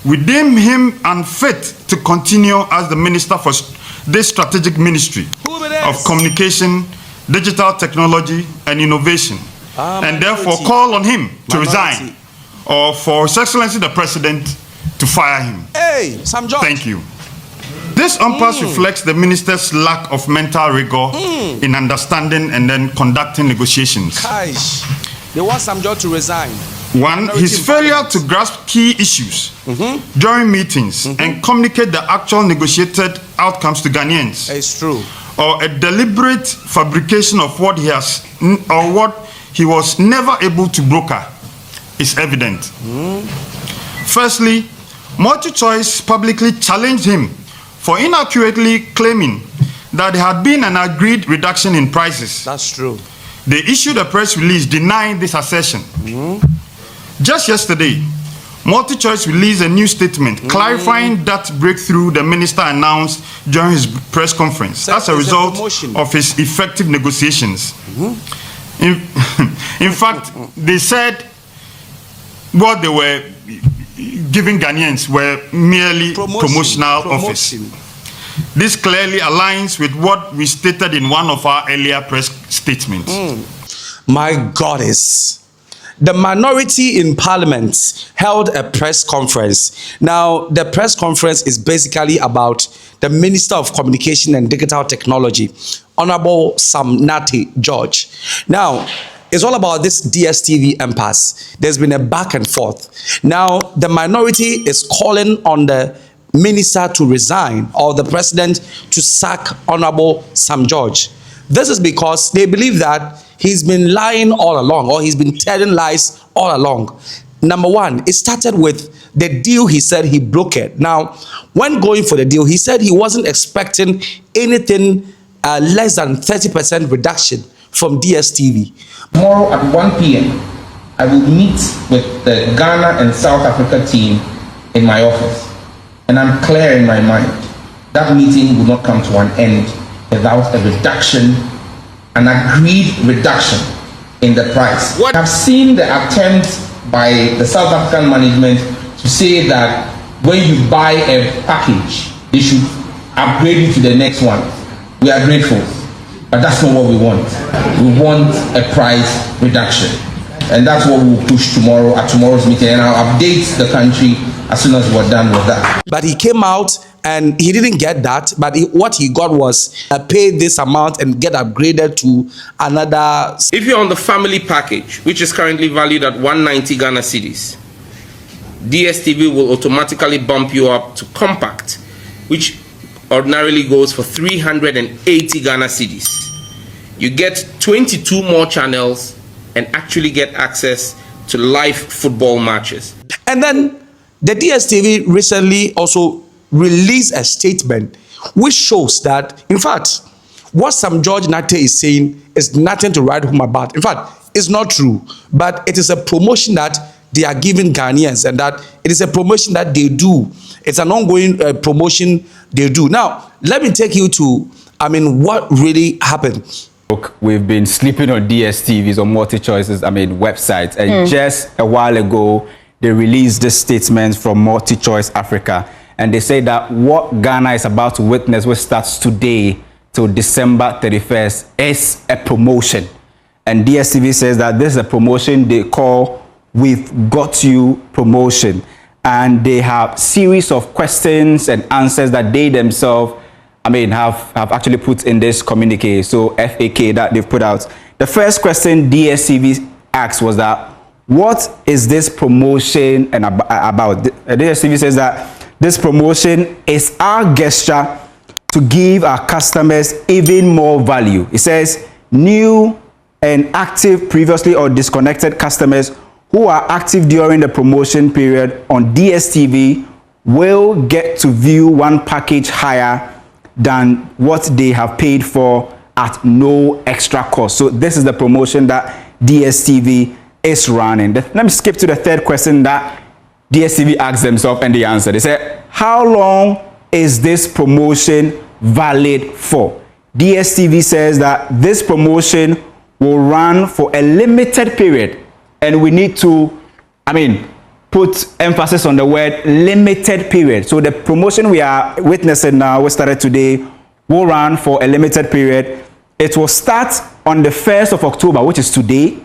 We deem him unfit to continue as the minister for this strategic ministry of communication, digital technology, and innovation, and therefore call on him to resign, or for His Excellency the President to fire him. Hey, Sam George. Thank you. This impasse reflects the minister's lack of mental rigor in understanding and then conducting negotiations. Gosh, they want Sam George to resign. One, his failure to grasp key issues during meetings and communicate the actual negotiated outcomes to Ghanaians. It's true. Or a deliberate fabrication of what he has or what he was never able to broker is evident. Firstly, MultiChoice publicly challenged him for inaccurately claiming that there had been an agreed reduction in prices. That's true. They issued a press release denying this assertion. Just yesterday, MultiChoice released a new statement clarifying that breakthrough the minister announced during his press conference as a result of his effective negotiations. In fact, they said what they were giving Ghanaians were merely promotional offers. This clearly aligns with what we stated in one of our earlier press statements. My goddess. The minority in Parliament held a press conference. Now, the press conference is basically about the Minister of Communication and Digital Technology, Honorable Sam George. Now, it's all about this DStv impasse. There's been a back and forth. Now, the minority is calling on the minister to resign or the president to sack Honorable Sam George. This is because they believe that he's been lying all along, or he's been telling lies all along. Number one, it started with the deal he said he brokered. Now, when going for the deal, he said he wasn't expecting anything less than 30% reduction from DStv. Tomorrow at 1 p.m., I will meet with the Ghana and South Africa team in my office. And I'm clear in my mind, that meeting will not come to an end without a reduction, an agreed reduction in the price. I've seen the attempt by the South African management to say that when you buy a package, they should upgrade you to the next one. We are grateful, but that's not what we want. We want a price reduction. And that's what we'll push tomorrow at tomorrow's meeting, and I'll update the country as soon as we're done with that. But he came out and he didn't get that, but what he got was pay this amount and get upgraded to another. If you're on the family package, which is currently valued at 190 Ghana cedis, DStv will automatically bump you up to compact, which ordinarily goes for 380 Ghana cedis. You get 22 more channels and actually get access to live football matches. And then the DStv recently also released a statement which shows that, in fact, what Sam George Nate is saying is nothing to write home about. In fact, it's not true, but it is a promotion that they are giving Ghanaians, and that it is a promotion that they do. It's an ongoing promotion they do. Now, let me take you to, what really happened. Look, we've been sleeping on DSTVs or MultiChoices, websites, and just a while ago, they released this statement from MultiChoice Africa, and they say that what Ghana is about to witness, which starts today till December 31st, is a promotion. And DStv says that this is a promotion they call "We've Got You" promotion, and they have series of questions and answers that they themselves have actually put in this communique, so FAQ that they've put out. The first question DStv asked was that, what is this promotion and about? DStv says that this promotion is our gesture to give our customers even more value. It says new and active previously or disconnected customers who are active during the promotion period on DStv will get to view one package higher than what they have paid for at no extra cost. So this is the promotion that DStv is running. Let me skip to the third question that DStv asked themselves, and they answered. They said, how long is this promotion valid for? DStv says that this promotion will run for a limited period, and we need to, put emphasis on the word limited period. So the promotion we are witnessing now, we started today, will run for a limited period. It will start on the 1st of October, which is today,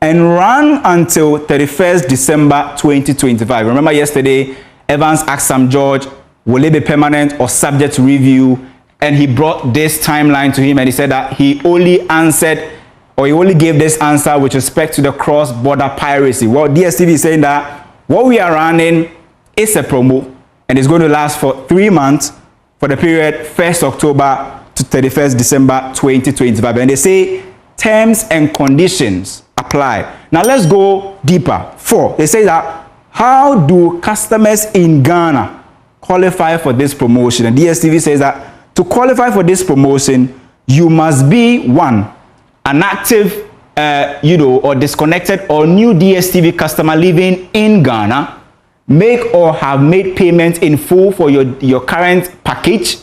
and run until 31st December 2025. Remember yesterday, Evans asked Sam George, will it be permanent or subject to review? And he brought this timeline to him, and he said that he only answered, or he only gave this answer with respect to the cross-border piracy. Well, DStv is saying that what we are running is a promo, and it's going to last for 3 months for the period 1st October to 31st December 2025. And they say terms and conditions apply. Now let's go deeper. 4, they say that how do customers in Ghana qualify for this promotion? And DStv says that to qualify for this promotion, you must be 1, an active, or disconnected or new DStv customer living in Ghana, make or have made payments in full for your current package,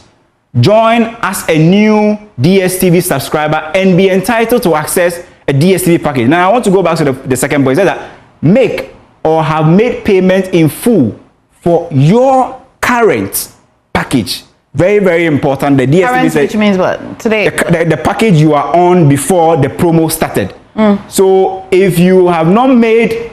join as a new DStv subscriber, and be entitled to access a DStv package. Now I want to go back to the second point. It says that make or have made payment in full for your current package. Very, very important. The DStv current, which means what? Today? The package you are on before the promo started. So if you have not made,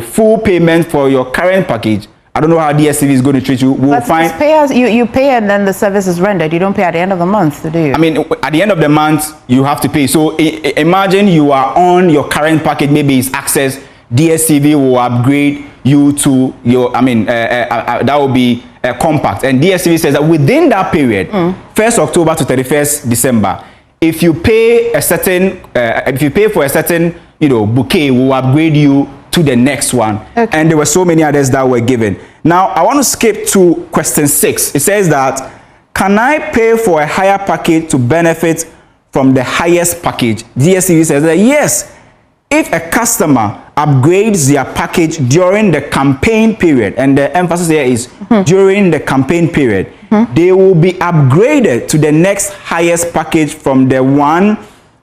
full payment for your current package, I don't know how DStv is going to treat you. We'll find. You pay and then the service is rendered. You don't pay at the end of the month, do you? I mean, at the end of the month, you have to pay. So imagine you are on your current package, maybe it's Access. DStv will upgrade you to your, that will be a compact. And DStv says that within that period, 1st October to 31st December, if you pay a certain, for a certain, bouquet, will upgrade you to the next one. Okay. And there were so many others that were given. Now, I want to skip to question 6. It says that, can I pay for a higher package to benefit from the highest package? DStv says that yes, if a customer upgrades their package during the campaign period, and the emphasis here is during the campaign period, they will be upgraded to the next highest package from the one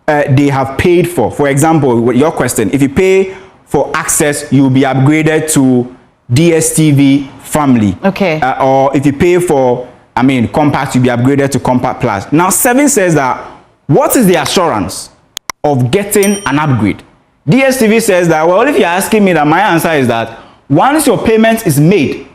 they have paid for. For example, with your question, if you pay for Access, you will be upgraded to DStv Family. Okay. Or if you pay for, Compact, you'll be upgraded to Compact Plus. Now, 7 says that, what is the assurance of getting an upgrade? DStv says that, well, if you're asking me, that my answer is that once your payment is made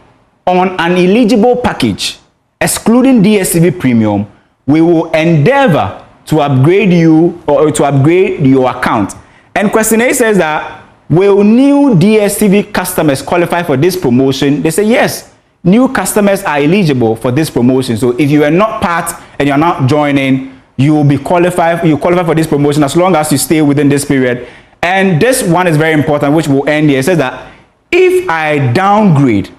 on an eligible package, excluding DStv Premium, we will endeavor to upgrade you or to upgrade your account. And question 8 says that, will new DStv customers qualify for this promotion? They say yes, new customers are eligible for this promotion. So if you are not part and you're not joining, you will be qualified. You qualify for this promotion as long as you stay within this period. And this one is very important, which will end here. It says that if I downgrade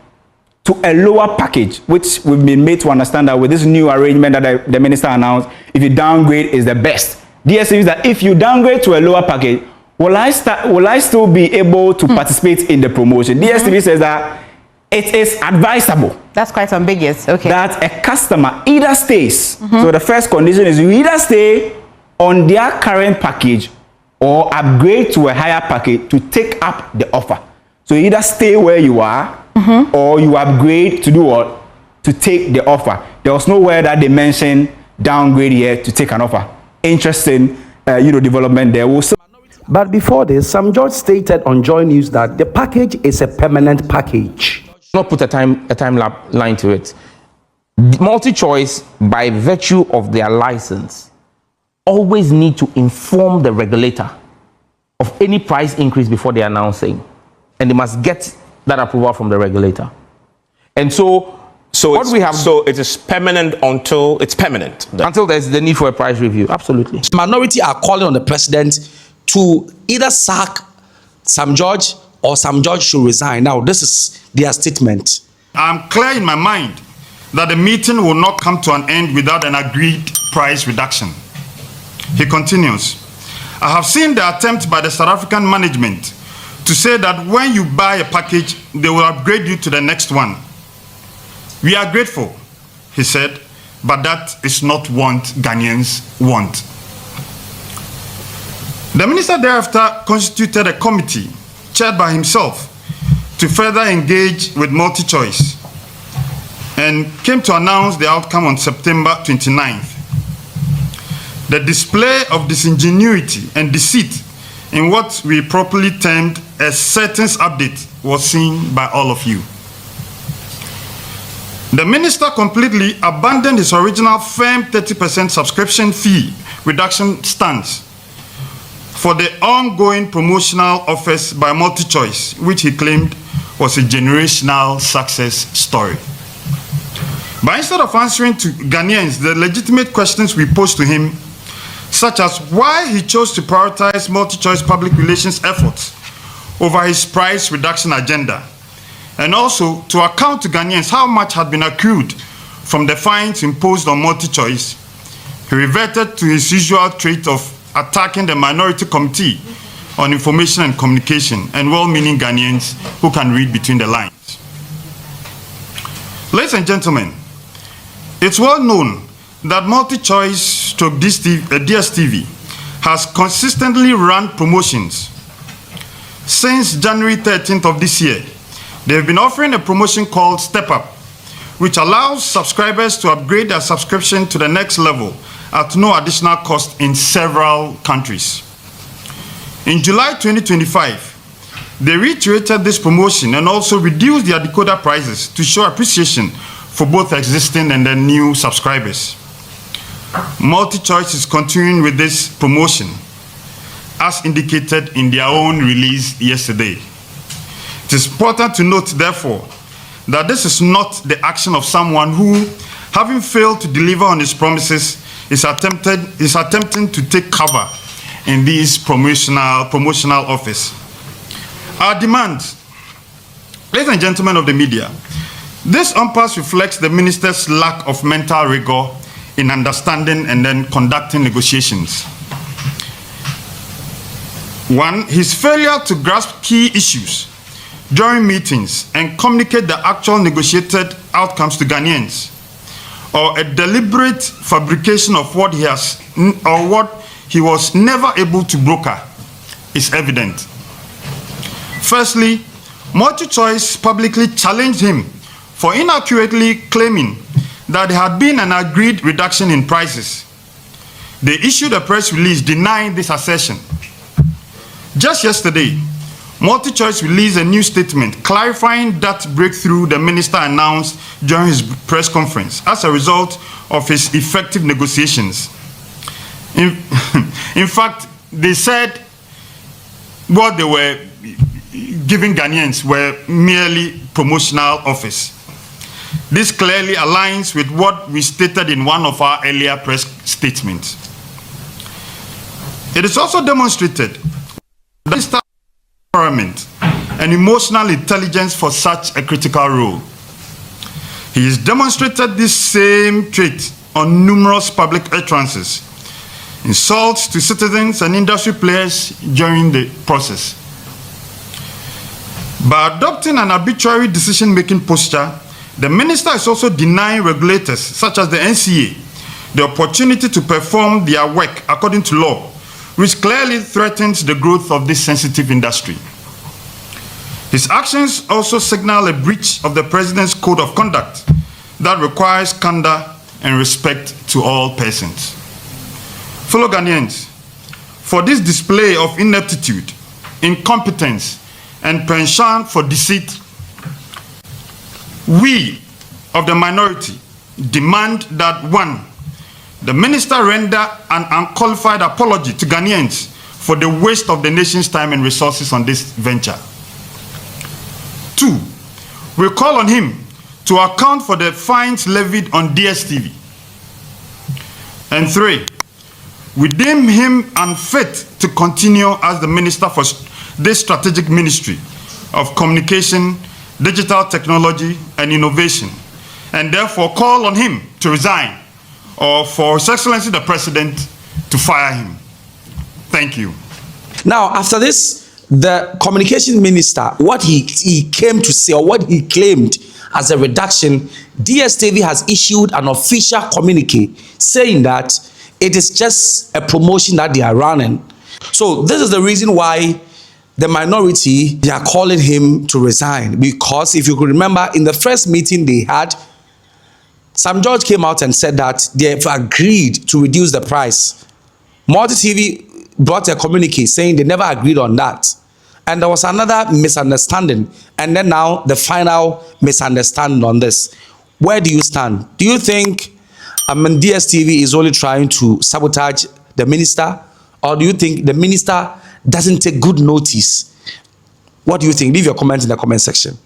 to a lower package, which we've been made to understand that with this new arrangement that the minister announced, if you downgrade is the best. DStv is that if you downgrade to a lower package, will I still be able to participate in the promotion? DStv says that it is advisable. That's quite ambiguous. Okay. That a customer either stays. So the first condition is you either stay on their current package or upgrade to a higher package to take up the offer. So you either stay where you are or you upgrade to do what? To take the offer. There was nowhere that they mentioned downgrade here to take an offer. Interesting, development there. But before this, Sam George stated on JoyNews that the package is a permanent package. Not put a time line to it. Multi-choice, by virtue of their license, always need to inform the regulator of any price increase before they announce it, and they must get that approval from the regulator. And so what we have, so it is permanent until it's permanent. Until there's the need for a price review. Absolutely. Minority are calling on the president to either sack Sam George or Sam George should resign. Now, this is their statement. I'm clear in my mind that the meeting will not come to an end without an agreed price reduction. He continues, I have seen the attempt by the South African management to say that when you buy a package, they will upgrade you to the next one. We are grateful, he said, but that is not what Ghanaians want. The minister thereafter constituted a committee chaired by himself to further engage with MultiChoice and came to announce the outcome on September 29th. The display of disingenuity and deceit in what we properly termed a sentence update was seen by all of you. The minister completely abandoned his original firm 30% subscription fee reduction stance for the ongoing promotional offers by MultiChoice, which he claimed was a generational success story. But instead of answering to Ghanaians the legitimate questions we posed to him, such as why he chose to prioritize MultiChoice public relations efforts over his price reduction agenda, and also to account to Ghanaians how much had been accrued from the fines imposed on MultiChoice, he reverted to his usual trait of attacking the Minority Committee on Information and Communication and well-meaning Ghanaians who can read between the lines. Ladies and gentlemen, it's well known that MultiChoice DStv has consistently run promotions. Since January 13th of this year, they have been offering a promotion called Step Up, which allows subscribers to upgrade their subscription to the next level at no additional cost in several countries. In July 2025, they reiterated this promotion and also reduced their decoder prices to show appreciation for both existing and the new subscribers. MultiChoice is continuing with this promotion, as indicated in their own release yesterday. It is important to note, therefore, that this is not the action of someone who, having failed to deliver on his promises, is attempting to take cover in these promotional offers. Our demand, ladies and gentlemen of the media, this impasse reflects the minister's lack of mental rigor in understanding and then conducting negotiations. One, his failure to grasp key issues during meetings and communicate the actual negotiated outcomes to Ghanaians, or a deliberate fabrication of what he was never able to broker, is evident. Firstly, MultiChoice publicly challenged him for inaccurately claiming that there had been an agreed reduction in prices. They issued a press release denying this assertion. Just yesterday, MultiChoice released a new statement clarifying that breakthrough the minister announced during his press conference as a result of his effective negotiations. In fact, they said what they were giving Ghanaians were merely promotional offers. This clearly aligns with what we stated in one of our earlier press statements. It is also demonstrated that environment and emotional intelligence for such a critical role. He has demonstrated this same trait on numerous public utterances, insults to citizens and industry players during the process. By adopting an arbitrary decision-making posture, the minister is also denying regulators, such as the NCA, the opportunity to perform their work according to law, which clearly threatens the growth of this sensitive industry. His actions also signal a breach of the president's code of conduct that requires candor and respect to all persons. Fellow Ghanaians, for this display of ineptitude, incompetence, and penchant for deceit, we of the minority demand that, one, the minister render an unqualified apology to Ghanaians for the waste of the nation's time and resources on this venture. Two, we call on him to account for the fines levied on DStv. And three, we deem him unfit to continue as the minister for this strategic ministry of communication, digital technology, and innovation, and therefore call on him to resign, or for His Excellency the President to fire him. Thank you. Now, after this, the communication minister, what he came to say, or what he claimed as a reduction, DStv has issued an official communique saying that it is just a promotion that they are running. So this is the reason why the minority, they are calling him to resign because if you could remember in the first meeting they had, Sam George came out and said that they've agreed to reduce the price. Multi TV brought a communique saying they never agreed on that. And there was another misunderstanding. And then now the final misunderstanding on this. Where do you stand? Do you think DStv is only trying to sabotage the minister? Or do you think the minister doesn't take good notice? What do you think? Leave your comment in the comment section.